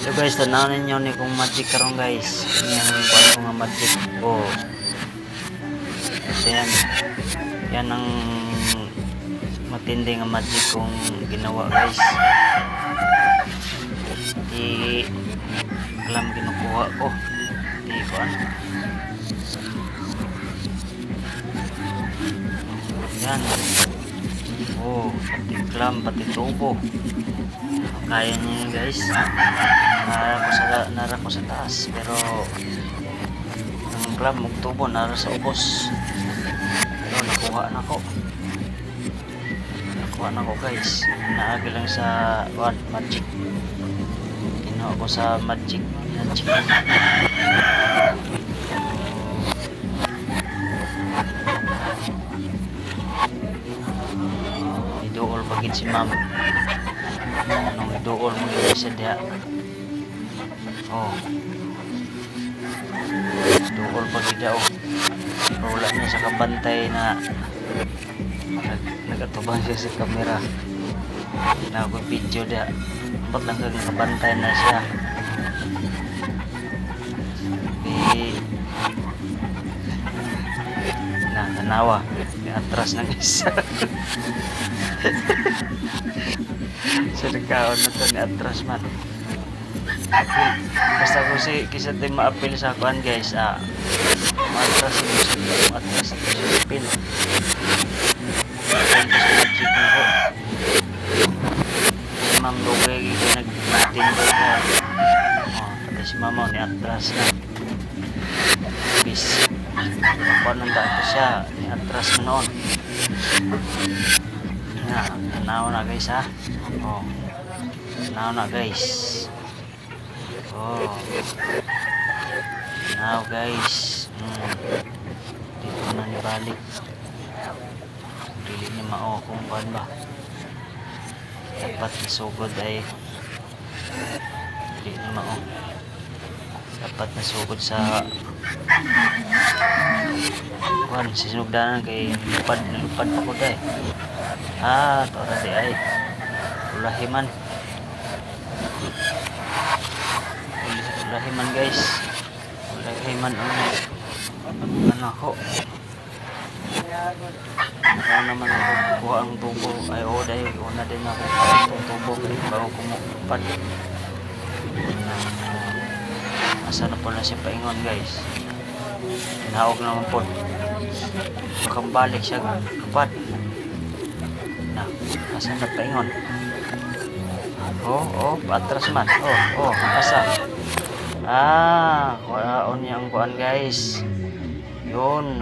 So guys, tanaw ninyo ni kung magic karon guys. Yung kuan ko nga magic. Oh. So yan ang matindi nga magic kong ginawa guys. Di alam kinukuha ko. Di kuan. Yan. Oh, pati clam, pati tubo. Kaya niya yun guys. Nara ko sa taas. Pero ang clam, ang tubo, nara sa ubos. Pero nakuha na ko. Nakuha na ko guys. Naagi lang sa magic. Kinuha ko sa magic. Idool pagit si ma'am. Anong idool mo yun siya diha. Oh. Idool pagit diha oh. Pero wala niya sa kabantay na nagatubang siya sa kamera. Na ako video diha. Dapat lang kang kabantay na siya. Tanawa atras ng isa. Sa nagkaon na to ni atras man. Basta ko si kisa tayo ma-appeal sa kuan guys. Atras sa pin. Si Ma'am Lugay nagtindo ko. Pati si Mama ni atras na. Bis. Ako nang daan siya ni atras mo noon. Tanaw na guys ha. Oh. Tanaw na guys. Oh. Tanaw guys. Dito na nibalik. Dili ni mao kung kuan ba. Dapat nasugod ay dili ni mao. Dapat nasugod sa kuan sinugdanan kay lupad pa ko day. Tora di ay ulahiman guys. Ulahiman ano ako naman ako kuha ang tubo ay day una din ako ang tubo bago kumupad. Asa na po na si paingon guys. Tinawag naman po. Makambalik siya kapad. Asa na paingon. Patras man. Asa. Kuhaon niya ang kuhan guys. Yun.